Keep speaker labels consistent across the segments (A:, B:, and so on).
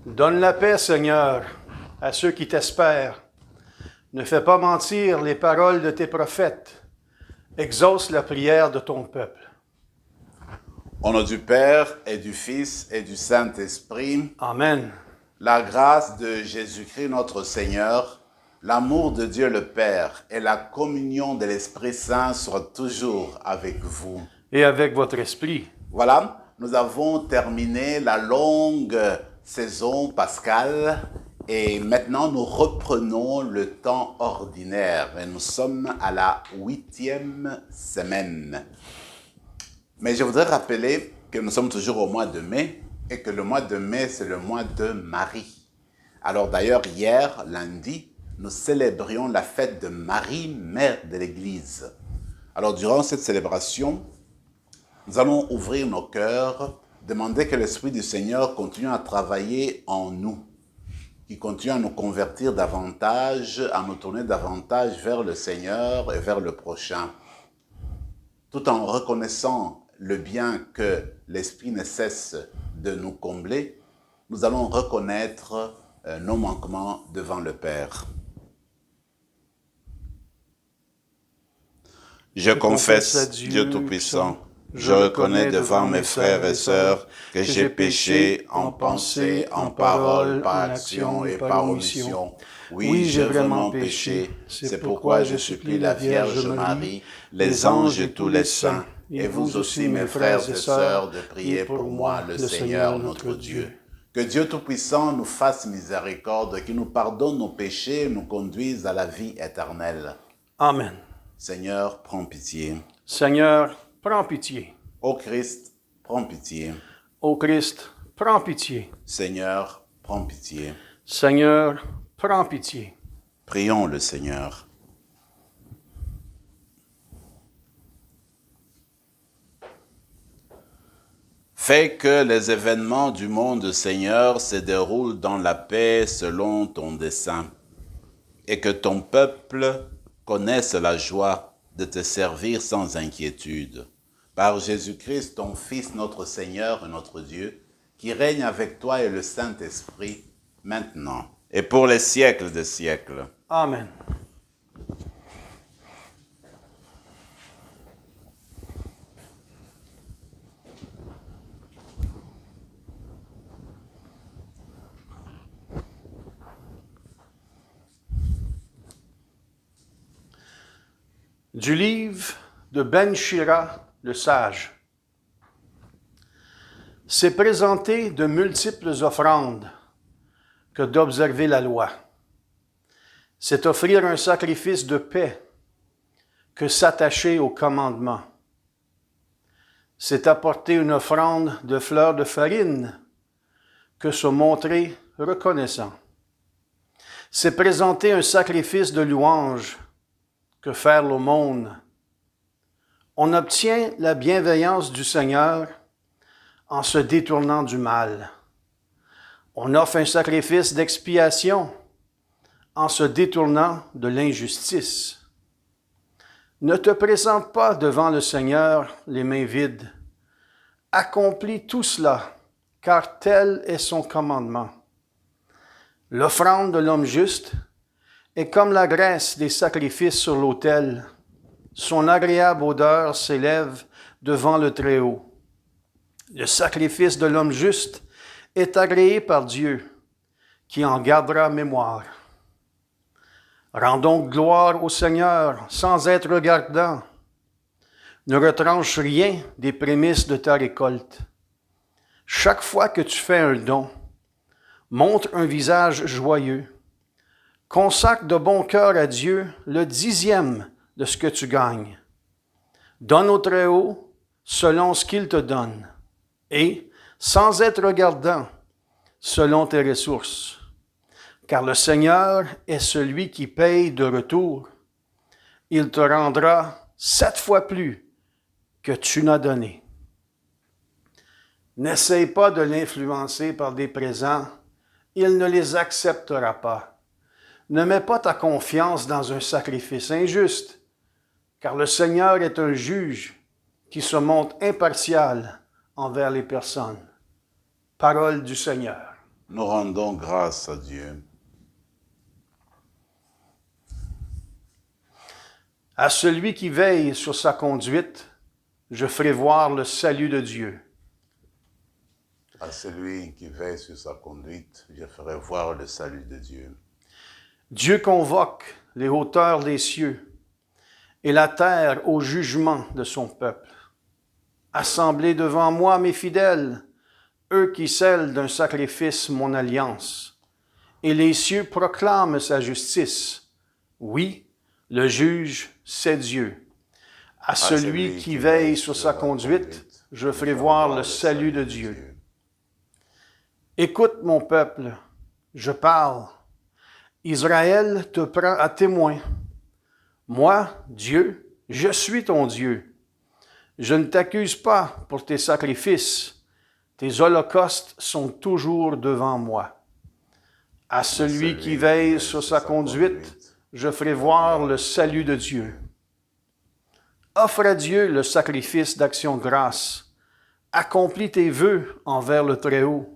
A: Donne la paix, Seigneur, à ceux qui t'espèrent. Ne fais pas mentir les paroles de tes prophètes. Exauce la prière de ton peuple.
B: Au nom du Père et du Fils et du Saint-Esprit,
A: Amen.
B: la grâce de Jésus-Christ notre Seigneur, l'amour de Dieu le Père et la communion de l'Esprit Saint soient toujours avec vous.
A: Et avec votre esprit.
B: Voilà, nous avons terminé la longue saison pascale et maintenant nous reprenons le temps ordinaire et nous sommes à la 8e semaine. Mais je voudrais rappeler que nous sommes toujours au mois de mai et que le mois de mai, c'est le mois de Marie. Alors d'ailleurs, hier, lundi, nous célébrions la fête de Marie, mère de l'Église. Alors durant cette célébration, nous allons ouvrir nos cœurs, demander que l'Esprit du Seigneur continue à travailler en nous, qu'il continue à nous convertir davantage, à nous tourner davantage vers le Seigneur et vers le prochain, tout en reconnaissant le bien que l'Esprit ne cesse de nous combler. Nous allons reconnaître nos manquements devant le Père. Je confesse, Dieu Tout-Puissant, je reconnais devant mes frères et sœurs que j'ai péché en pensée, en parole, par action et par omission. Oui, j'ai vraiment péché. C'est pourquoi je supplie la Vierge Marie, les anges et tous les saints, et vous aussi, mes frères et sœurs, de prier pour moi, le Seigneur notre Dieu. Que Dieu Tout-Puissant nous fasse miséricorde, qu'il nous pardonne nos péchés et nous conduise à la vie éternelle.
A: Amen.
B: Seigneur, prends pitié.
A: Seigneur, prends pitié.
B: Ô Christ, prends pitié.
A: Ô Christ, prends pitié.
B: Seigneur, prends pitié.
A: Seigneur, prends pitié.
B: Prions le Seigneur. Fais que les événements du monde, Seigneur, se déroulent dans la paix selon ton dessein, et que ton peuple connaisse la joie de te servir sans inquiétude. Par Jésus-Christ, ton Fils, notre Seigneur et notre Dieu, qui règne avec toi et le Saint-Esprit, maintenant et pour les siècles des siècles.
A: Amen. Du livre de Ben Shira, le sage. C'est présenter de multiples offrandes que d'observer la loi. C'est offrir un sacrifice de paix que s'attacher au commandement. C'est apporter une offrande de fleurs de farine que se montrer reconnaissant. C'est présenter un sacrifice de louange que faire l'aumône. On obtient la bienveillance du Seigneur en se détournant du mal. On offre un sacrifice d'expiation en se détournant de l'injustice. Ne te présente pas devant le Seigneur les mains vides. Accomplis tout cela, car tel est son commandement. L'offrande de l'homme juste est comme la graisse des sacrifices sur l'autel. Son agréable odeur s'élève devant le Très-Haut. Le sacrifice de l'homme juste est agréé par Dieu, qui en gardera mémoire. Rends donc gloire au Seigneur sans être regardant. Ne retranche rien des prémices de ta récolte. Chaque fois que tu fais un don, montre un visage joyeux. Consacre de bon cœur à Dieu le 10e de ce que tu gagnes. Donne au Très-Haut selon ce qu'il te donne, et, sans être regardant, selon tes ressources. Car le Seigneur est celui qui paye de retour. Il te rendra 7 fois plus que tu n'as donné. N'essaye pas de l'influencer par des présents, il ne les acceptera pas. Ne mets pas ta confiance dans un sacrifice injuste, car le Seigneur est un juge qui se montre impartial envers les personnes. Parole du Seigneur.
B: Nous rendons grâce à Dieu.
A: À celui qui veille sur sa conduite, je ferai voir le salut de Dieu.
B: À celui qui veille sur sa conduite, je ferai voir le salut de Dieu.
A: Dieu convoque les hauteurs des cieux et la terre au jugement de son peuple. Assemblez devant moi mes fidèles, eux qui scellent d'un sacrifice mon alliance. Et les cieux proclament sa justice. Oui, le juge, c'est Dieu. À celui qui veille sur sa conduite, je ferai voir le salut de Dieu. Écoute mon peuple, je parle. Israël te prend à témoin. Moi, Dieu, je suis ton Dieu. Je ne t'accuse pas pour tes sacrifices. Tes holocaustes sont toujours devant moi. À celui qui veille sur sa conduite, je ferai voir le salut de Dieu. Offre à Dieu le sacrifice d'action de grâce. Accomplis tes vœux envers le Très-Haut.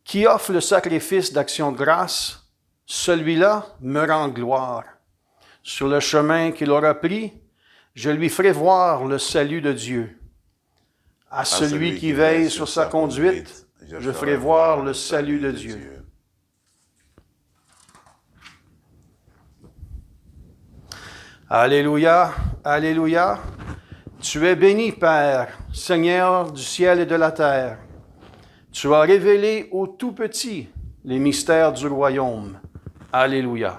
A: Qui offre le sacrifice d'action de grâce, celui-là me rend gloire. Sur le chemin qu'il aura pris, je lui ferai voir le salut de Dieu. À celui qui veille sur sa conduite, je ferai voir le salut de Dieu. Alléluia, alléluia. Tu es béni, Père, Seigneur du ciel et de la terre. Tu as révélé aux tout-petits les mystères du royaume. Alléluia.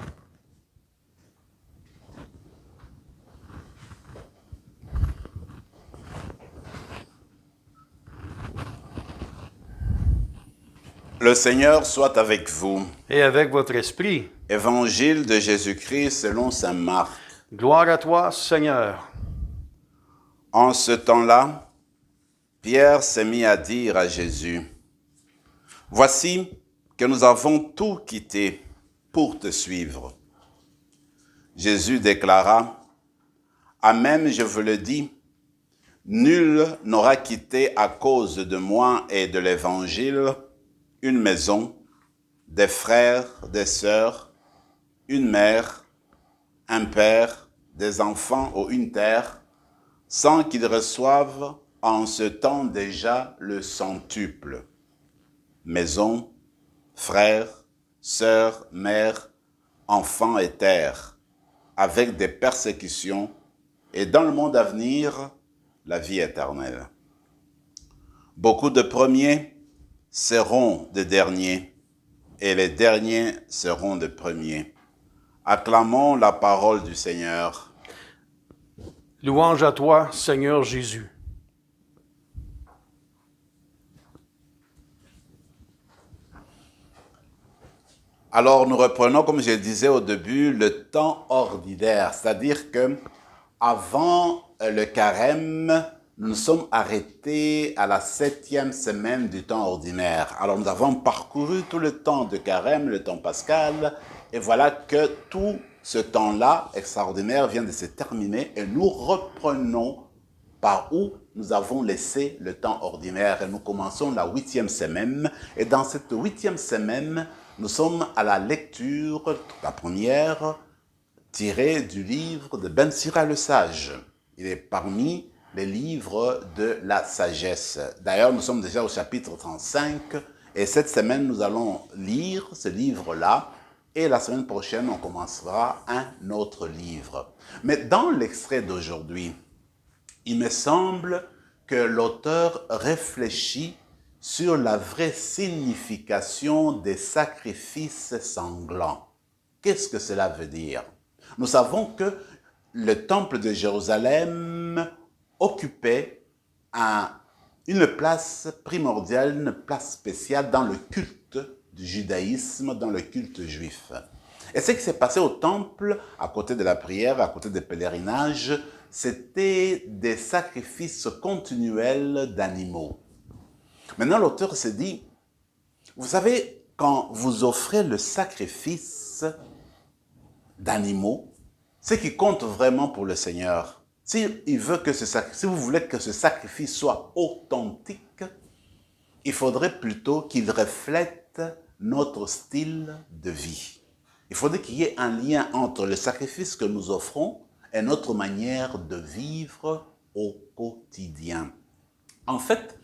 B: Le Seigneur soit avec vous.
A: Et avec votre esprit.
B: Évangile de Jésus-Christ selon saint Marc.
A: Gloire à toi, Seigneur.
B: En ce temps-là, Pierre s'est mis à dire à Jésus, « Voici que nous avons tout quitté pour te suivre. » Jésus déclara, « Amen, je vous le dis, nul n'aura quitté à cause de moi et de l'Évangile une maison, des frères, des sœurs, une mère, un père, des enfants ou une terre, sans qu'ils reçoivent en ce temps déjà le centuple. Maison, frères, sœurs, mères, enfants et terre, avec des persécutions, et dans le monde à venir, la vie éternelle. Beaucoup de premiers seront des derniers, et les derniers seront des premiers. Acclamons la parole du Seigneur.
A: Louange à toi, Seigneur Jésus.
B: Alors nous reprenons, comme je le disais au début, le temps ordinaire, c'est-à-dire que avant le carême, nous nous sommes arrêtés à la 7e semaine du temps ordinaire. Alors nous avons parcouru tout le temps de carême, le temps pascal, et voilà que tout ce temps-là extraordinaire vient de se terminer et nous reprenons par où nous avons laissé le temps ordinaire et nous commençons la 8e semaine. Et dans cette 8e semaine, nous sommes à la lecture, la première, tirée du livre de Ben Sira le Sage. Il est parmi les livres de la sagesse. D'ailleurs, nous sommes déjà au chapitre 35 et cette semaine, nous allons lire ce livre-là et la semaine prochaine, on commencera un autre livre. Mais dans l'extrait d'aujourd'hui, il me semble que l'auteur réfléchit sur la vraie signification des sacrifices sanglants. Qu'est-ce que cela veut dire? Nous savons que le temple de Jérusalem occupait une place primordiale, une place spéciale dans le culte du judaïsme, dans le culte juif. Et ce qui s'est passé au temple, à côté de la prière, à côté des pèlerinages, c'était des sacrifices continuels d'animaux. Maintenant, l'auteur se dit, vous savez, quand vous offrez le sacrifice d'animaux, ce qui compte vraiment pour le Seigneur, si vous voulez que ce sacrifice soit authentique, il faudrait plutôt qu'il reflète reflète notre style de vie. Il faudrait qu'il y ait un lien entre le sacrifice que nous offrons et notre manière de vivre au quotidien. En fait,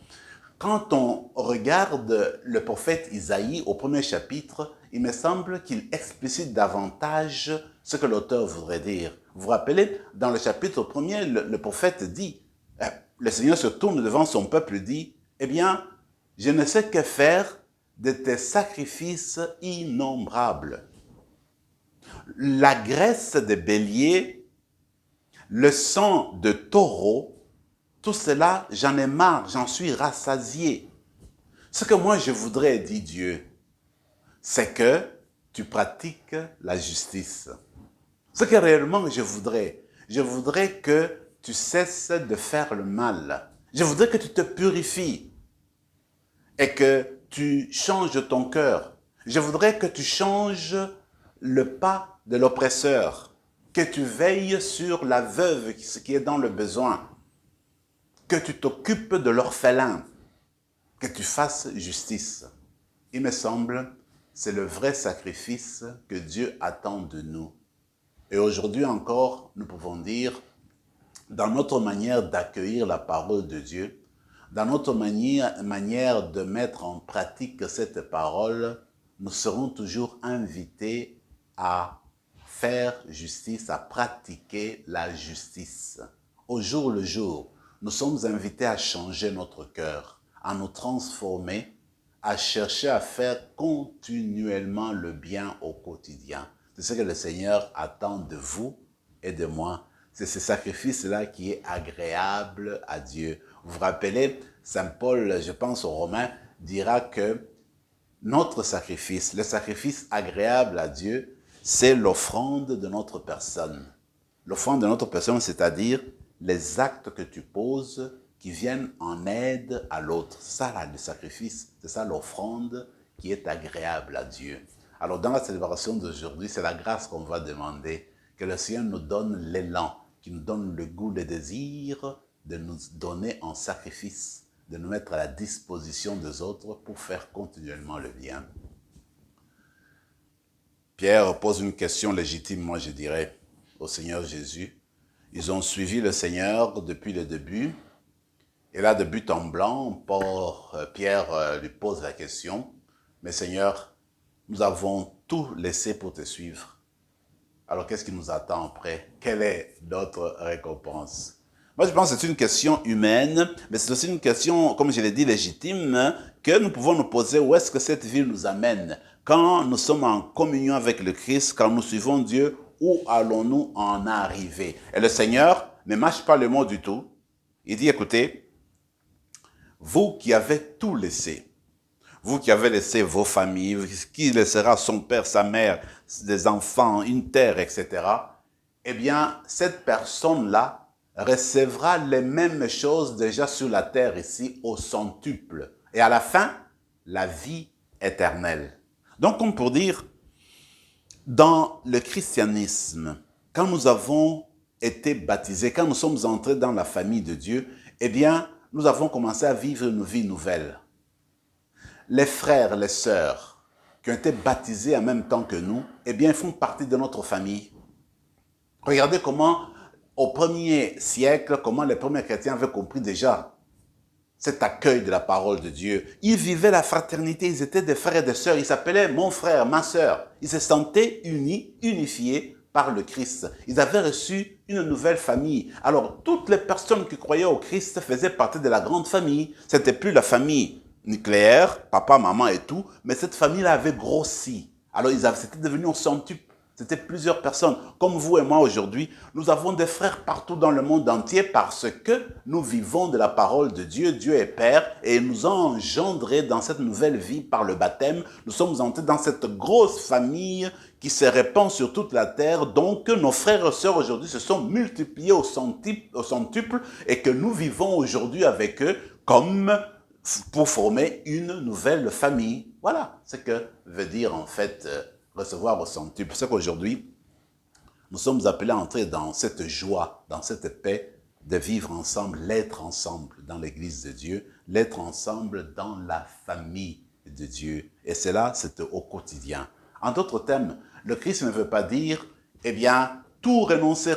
B: quand on regarde le prophète Isaïe au premier chapitre, il me semble qu'il explicite davantage ce que l'auteur voudrait dire. Vous vous rappelez, dans le chapitre premier, le prophète dit, le Seigneur se tourne devant son peuple et dit, « Eh bien, je ne sais que faire de tes sacrifices innombrables. La graisse des béliers, le sang de taureau, tout cela, j'en ai marre, j'en suis rassasié. Ce que moi je voudrais, dit Dieu, c'est que tu pratiques la justice. Ce que réellement je voudrais que tu cesses de faire le mal. Je voudrais que tu te purifies et que tu changes ton cœur. Je voudrais que tu changes le pas de l'oppresseur, que tu veilles sur la veuve qui est dans le besoin, que tu t'occupes de l'orphelin, que tu fasses justice. Il me semble, c'est le vrai sacrifice que Dieu attend de nous. Et aujourd'hui encore, nous pouvons dire, dans notre manière d'accueillir la parole de Dieu, dans notre manière de mettre en pratique cette parole, nous serons toujours invités à faire justice, à pratiquer la justice. Au jour le jour, nous sommes invités à changer notre cœur, à nous transformer, à chercher à faire continuellement le bien au quotidien. C'est ce que le Seigneur attend de vous et de moi. C'est ce sacrifice-là qui est agréable à Dieu. Vous vous rappelez, Saint Paul, je pense aux Romains, dira que notre sacrifice, le sacrifice agréable à Dieu, c'est l'offrande de notre personne. L'offrande de notre personne, c'est-à-dire les actes que tu poses qui viennent en aide à l'autre. C'est ça là, le sacrifice, c'est ça l'offrande qui est agréable à Dieu. Alors dans la célébration d'aujourd'hui, c'est la grâce qu'on va demander, que le Seigneur nous donne l'élan, qu'il nous donne le goût, le désir de nous donner en sacrifice, de nous mettre à la disposition des autres pour faire continuellement le bien. Pierre pose une question légitime, moi je dirais, au Seigneur Jésus. Ils ont suivi le Seigneur depuis le début. Et là, de but en blanc, Pierre lui pose la question, « Mais Seigneur, nous avons tout laissé pour te suivre. Alors qu'est-ce qui nous attend après? Quelle est notre récompense ?» Moi, je pense que c'est une question humaine, mais c'est aussi une question, comme je l'ai dit, légitime, que nous pouvons nous poser, où est-ce que cette vie nous amène? Quand nous sommes en communion avec le Christ, quand nous suivons Dieu, où allons-nous en arriver? Et le Seigneur ne mâche pas le mot du tout. Il dit, écoutez, vous qui avez tout laissé, vous qui avez laissé vos familles, qui laissera son père, sa mère, des enfants, une terre, etc., eh bien, cette personne-là recevra les mêmes choses déjà sur la terre ici au centuple. Et à la fin, la vie éternelle. Donc, comme pour dire, dans le christianisme, quand nous avons été baptisés, quand nous sommes entrés dans la famille de Dieu, eh bien, nous avons commencé à vivre une vie nouvelle. Les frères, les sœurs qui ont été baptisés en même temps que nous, eh bien, ils font partie de notre famille. Regardez comment, au 1er siècle, comment les premiers chrétiens avaient compris déjà cet accueil de la parole de Dieu. Ils vivaient la fraternité, ils étaient des frères et des sœurs, ils s'appelaient mon frère, ma sœur. Ils se sentaient unis, unifiés par le Christ. Ils avaient reçu une nouvelle famille. Alors, toutes les personnes qui croyaient au Christ faisaient partie de la grande famille. C'était plus la famille nucléaire, papa, maman et tout, mais cette famille-là avait grossi. Alors, c'était devenu un centuple. C'était plusieurs personnes. Comme vous et moi aujourd'hui, nous avons des frères partout dans le monde entier parce que nous vivons de la parole de Dieu. Dieu est Père et il nous a engendrés dans cette nouvelle vie par le baptême. Nous sommes entrés dans cette grosse famille qui se répand sur toute la terre. Donc, nos frères et sœurs aujourd'hui se sont multipliés au centuple et que nous vivons aujourd'hui avec eux comme pour former une nouvelle famille. Voilà ce que veut dire en fait recevoir au centuple. C'est qu'aujourd'hui, nous sommes appelés à entrer dans cette joie, dans cette paix, de vivre ensemble, l'être ensemble dans l'église de Dieu, l'être ensemble dans la famille de Dieu. Et cela, c'est au quotidien. En d'autres termes, le Christ ne veut pas dire, eh bien, tout renoncer,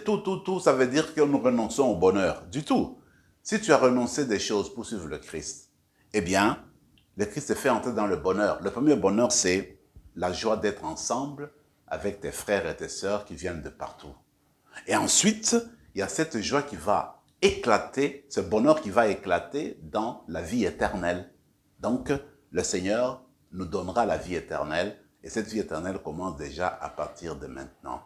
B: tout, ça veut dire que nous renonçons au bonheur. Du tout. Si tu as renoncé des choses pour suivre le Christ, eh bien, le Christ te fait entrer dans le bonheur. Le premier bonheur, c'est la joie d'être ensemble avec tes frères et tes sœurs qui viennent de partout. Et ensuite, il y a cette joie qui va éclater, ce bonheur qui va éclater dans la vie éternelle. Donc, le Seigneur nous donnera la vie éternelle, et cette vie éternelle commence déjà à partir de maintenant.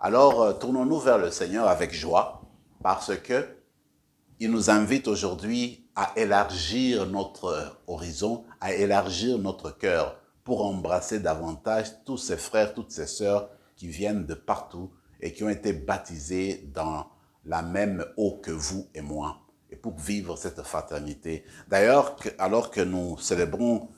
B: Alors, tournons-nous vers le Seigneur avec joie, parce que il nous invite aujourd'hui à élargir notre horizon, à élargir notre cœur, pour embrasser davantage tous ces frères, toutes ces sœurs qui viennent de partout et qui ont été baptisés dans la même eau que vous et moi, et pour vivre cette fraternité. D'ailleurs, alors que nous célébrons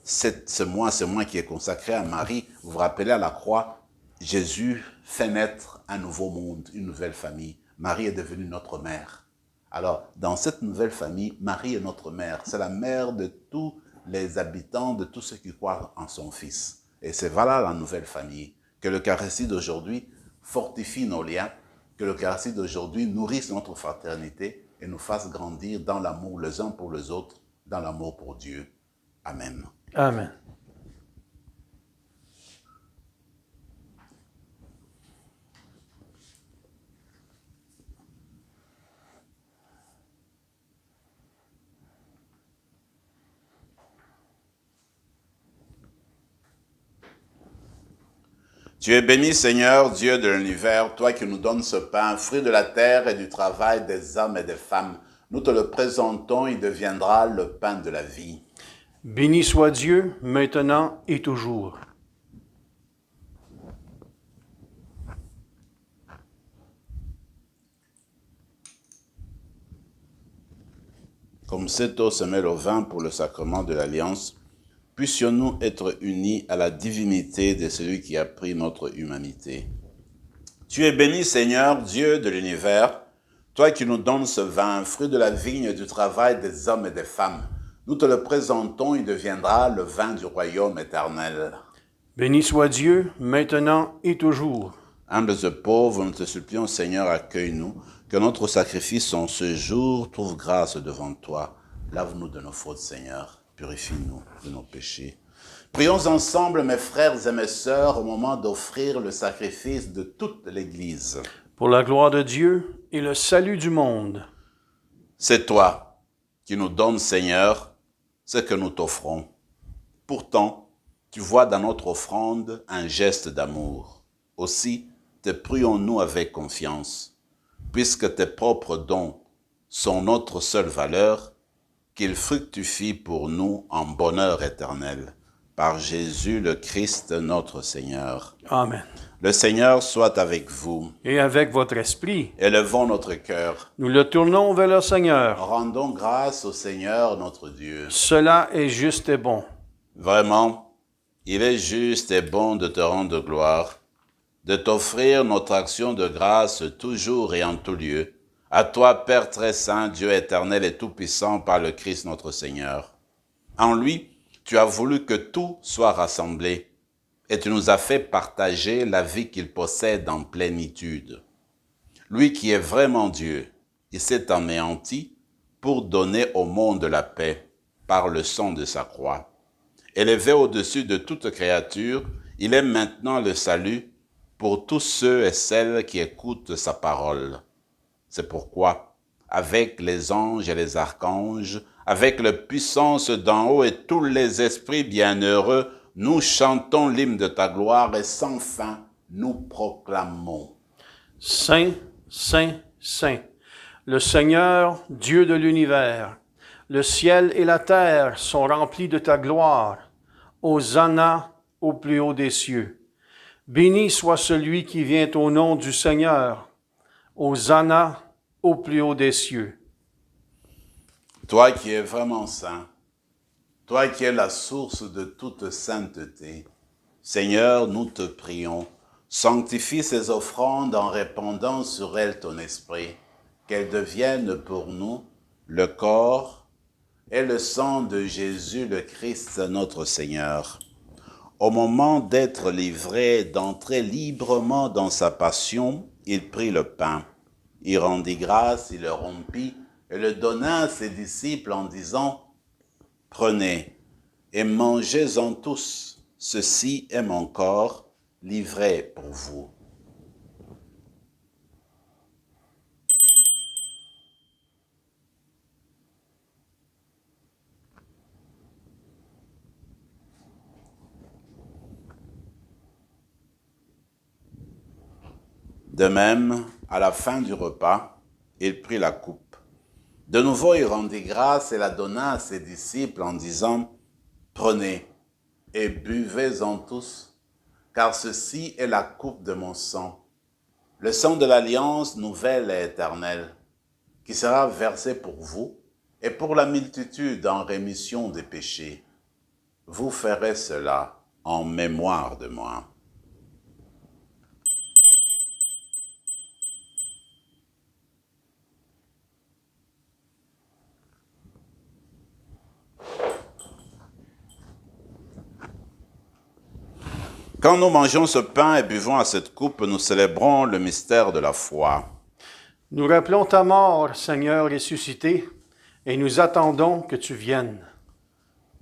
B: ce mois qui est consacré à Marie, vous vous rappelez à la croix, Jésus fait naître un nouveau monde, une nouvelle famille. Marie est devenue notre mère. Alors, dans cette nouvelle famille, Marie est notre mère. C'est la mère de tous les habitants, de tous ceux qui croient en son Fils. Et c'est voilà la nouvelle famille. Que l'Eucharistie d'aujourd'hui fortifie nos liens, que l'Eucharistie d'aujourd'hui nourrisse notre fraternité et nous fasse grandir dans l'amour les uns pour les autres, dans l'amour pour Dieu. Amen.
A: Amen.
B: Tu es béni, Seigneur, Dieu de l'univers, toi qui nous donnes ce pain, fruit de la terre et du travail des hommes et des femmes. Nous te le présentons, il deviendra le pain de la vie.
A: Béni soit Dieu, maintenant et toujours.
B: Comme cette eau se mêle au vin pour le sacrement de l'Alliance, puissions-nous être unis à la divinité de celui qui a pris notre humanité. Tu es béni, Seigneur, Dieu de l'univers, toi qui nous donnes ce vin, fruit de la vigne et du travail des hommes et des femmes. Nous te le présentons, il deviendra le vin du royaume éternel.
A: Béni soit Dieu, maintenant et toujours.
B: Humbles et pauvres, nous te supplions, Seigneur, accueille-nous, que notre sacrifice en ce jour trouve grâce devant toi. Lave-nous de nos fautes, Seigneur, purifie-nous de nos péchés. Prions ensemble, mes frères et mes sœurs, au moment d'offrir le sacrifice de toute l'Église.
A: Pour la gloire de Dieu et le salut du monde.
B: C'est toi qui nous donnes, Seigneur, ce que nous t'offrons. Pourtant, tu vois dans notre offrande un geste d'amour. Aussi, te prions-nous avec confiance, puisque tes propres dons sont notre seule valeur, qu'ils fructifient pour nous en bonheur éternel. Par Jésus le Christ notre Seigneur.
A: Amen.
B: Le Seigneur soit avec vous.
A: Et avec votre esprit.
B: Élevons notre cœur.
A: Nous le tournons vers le Seigneur.
B: Rendons grâce au Seigneur notre Dieu.
A: Cela est juste et bon.
B: Vraiment, il est juste et bon de te rendre gloire, de t'offrir notre action de grâce toujours et en tout lieu, à toi, Père très saint, Dieu éternel et tout-puissant par le Christ notre Seigneur. En lui, tu as voulu que tout soit rassemblé, et tu nous as fait partager la vie qu'il possède en plénitude. Lui qui est vraiment Dieu, il s'est anéanti pour donner au monde la paix par le sang de sa croix. Élevé au-dessus de toute créature, il est maintenant le salut pour tous ceux et celles qui écoutent sa parole. C'est pourquoi, avec les anges et les archanges, avec la puissance d'en haut et tous les esprits bienheureux, nous chantons l'hymne de ta gloire et sans fin, nous proclamons.
A: Saint, Saint, Saint, le Seigneur, Dieu de l'univers, le ciel et la terre sont remplis de ta gloire. Hosanna au plus haut des cieux. Béni soit celui qui vient au nom du Seigneur. Hosanna au plus haut des cieux.
B: Toi qui es vraiment saint, toi qui es la source de toute sainteté, Seigneur, nous te prions, sanctifie ces offrandes en répandant sur elles ton esprit, qu'elles deviennent pour nous le corps, et le sang de Jésus le Christ notre Seigneur. Au moment d'être livré, d'entrer librement dans sa passion, il prit le pain. Il rendit grâce, il le rompit et le donna à ses disciples en disant, « Prenez et mangez-en tous, ceci est mon corps livré pour vous. » De même, à la fin du repas, il prit la coupe. De nouveau, il rendit grâce et la donna à ses disciples en disant, « Prenez et buvez-en tous, car ceci est la coupe de mon sang, le sang de l'alliance nouvelle et éternelle, qui sera versé pour vous et pour la multitude en rémission des péchés. Vous ferez cela en mémoire de moi. » Quand nous mangeons ce pain et buvons à cette coupe, nous célébrons le mystère de la foi.
A: Nous rappelons ta mort, Seigneur ressuscité, et nous attendons que tu viennes.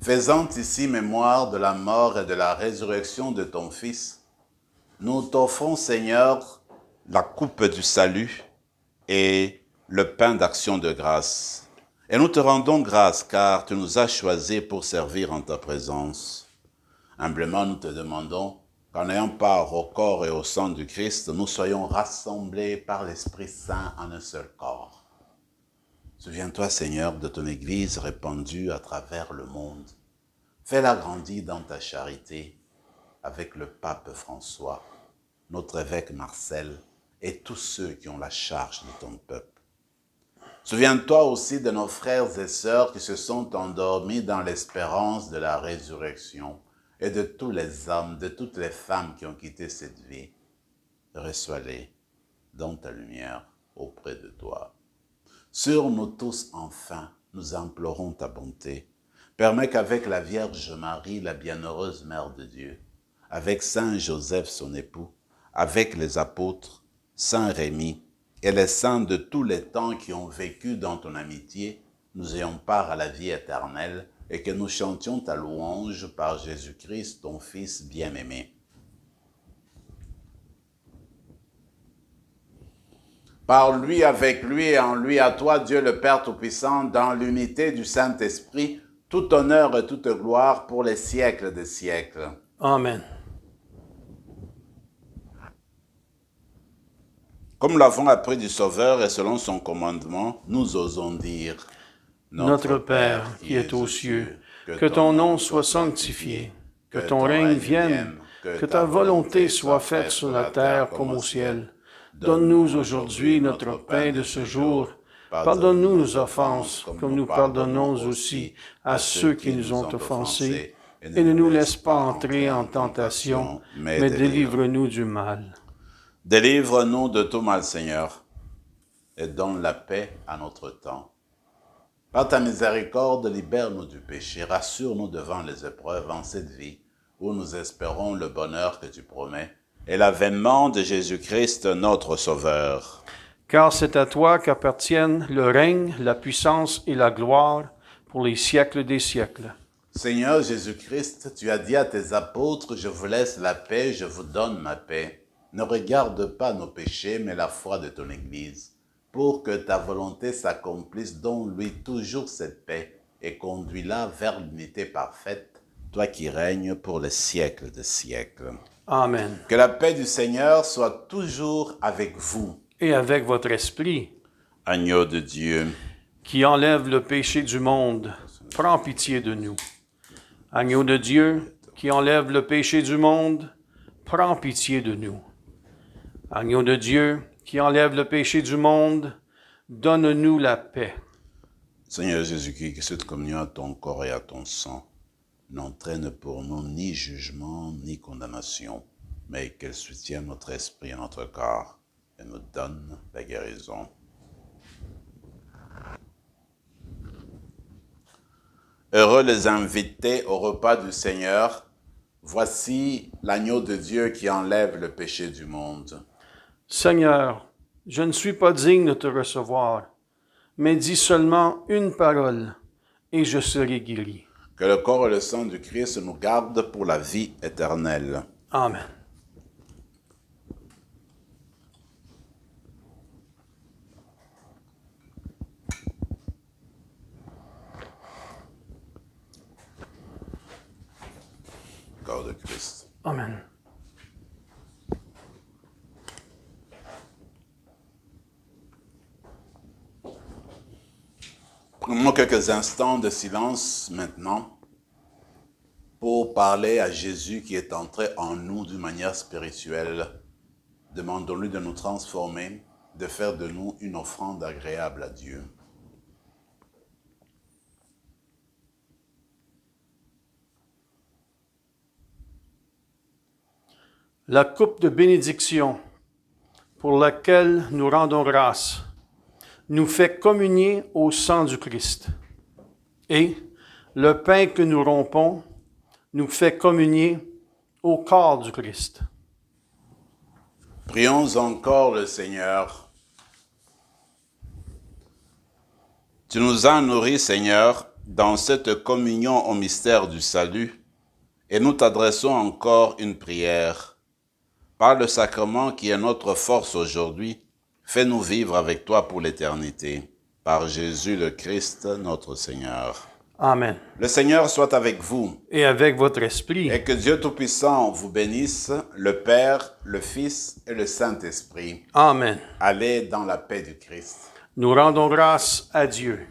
B: Faisant ici mémoire de la mort et de la résurrection de ton Fils, nous t'offrons, Seigneur, la coupe du salut et le pain d'action de grâce. Et nous te rendons grâce car tu nous as choisis pour servir en ta présence. Humblement, nous te demandons qu'en ayant part au corps et au sang du Christ, nous soyons rassemblés par l'Esprit Saint en un seul corps. Souviens-toi, Seigneur, de ton Église répandue à travers le monde. Fais-la grandir dans ta charité avec le pape François, notre évêque Marcel et tous ceux qui ont la charge de ton peuple. Souviens-toi aussi de nos frères et sœurs qui se sont endormis dans l'espérance de la résurrection et de tous les hommes, de toutes les femmes qui ont quitté cette vie. Reçois-les dans ta lumière auprès de toi. Sur nous tous, enfin, nous implorons ta bonté. Permets qu'avec la Vierge Marie, la bienheureuse Mère de Dieu, avec Saint Joseph, son époux, avec les apôtres, Saint Rémy et les saints de tous les temps qui ont vécu dans ton amitié, nous ayons part à la vie éternelle et que nous chantions ta louange par Jésus-Christ, ton Fils bien-aimé. Par lui, avec lui et en lui, à toi, Dieu le Père Tout-Puissant, dans l'unité du Saint-Esprit, tout honneur et toute gloire pour les siècles des siècles.
A: Amen.
B: Comme nous l'avons appris du Sauveur et selon son commandement, nous osons dire,
A: Notre Père qui es aux cieux, que ton nom soit sanctifié, que ton règne vienne, que ta volonté soit faite sur la terre comme au ciel. Donne-nous aujourd'hui notre pain de ce jour. Pardonne-nous nos offenses, comme nous pardonnons aussi à ceux qui nous ont offensés. Et ne nous laisse pas entrer en tentation, mais délivre-nous du mal.
B: Délivre-nous de tout mal, Seigneur, et donne la paix à notre temps. Par ta miséricorde, libère-nous du péché, rassure-nous devant les épreuves en cette vie, où nous espérons le bonheur que tu promets, et l'avènement de Jésus-Christ, notre Sauveur.
A: Car c'est à toi qu'appartiennent le règne, la puissance et la gloire pour les siècles des siècles.
B: Seigneur Jésus-Christ, tu as dit à tes apôtres, je vous laisse la paix, je vous donne ma paix. Ne regarde pas nos péchés, mais la foi de ton Église, pour que ta volonté s'accomplisse, donne-lui toujours cette paix et conduis-la vers l'unité parfaite, toi qui règnes pour les siècles des siècles.
A: Amen.
B: Que la paix du Seigneur soit toujours avec vous.
A: Et avec votre esprit,
B: Agneau de Dieu,
A: qui enlève le péché du monde, prends pitié de nous. Agneau de Dieu, qui enlève le péché du monde, prends pitié de nous. Agneau de Dieu, qui enlève le péché du monde, donne-nous la paix.
B: Seigneur Jésus-Christ, que cette communion à ton corps et à ton sang n'entraîne pour nous ni jugement ni condamnation, mais qu'elle soutienne notre esprit et notre corps et nous donne la guérison. Heureux les invités au repas du Seigneur. Voici l'agneau de Dieu qui enlève le péché du monde.
A: Seigneur, je ne suis pas digne de te recevoir, mais dis seulement une parole, et je serai guéri.
B: Que le corps et le sang du Christ nous gardent pour la vie éternelle.
A: Amen.
B: Corps de Christ.
A: Amen.
B: Prenons quelques instants de silence maintenant pour parler à Jésus qui est entré en nous d'une manière spirituelle. Demandons-lui de nous transformer, de faire de nous une offrande agréable à Dieu.
A: La coupe de bénédiction pour laquelle nous rendons grâce nous fait communier au sang du Christ. Et le pain que nous rompons nous fait communier au corps du Christ.
B: Prions encore le Seigneur. Tu nous as nourris, Seigneur, dans cette communion au mystère du salut, et nous t'adressons encore une prière. Par le sacrement qui est notre force aujourd'hui, fais-nous vivre avec toi pour l'éternité. Par Jésus le Christ, notre Seigneur.
A: Amen.
B: Le Seigneur soit avec vous.
A: Et avec votre esprit.
B: Et que Dieu Tout-Puissant vous bénisse, le Père, le Fils et le Saint-Esprit.
A: Amen.
B: Allez dans la paix du Christ.
A: Nous rendons grâce à Dieu.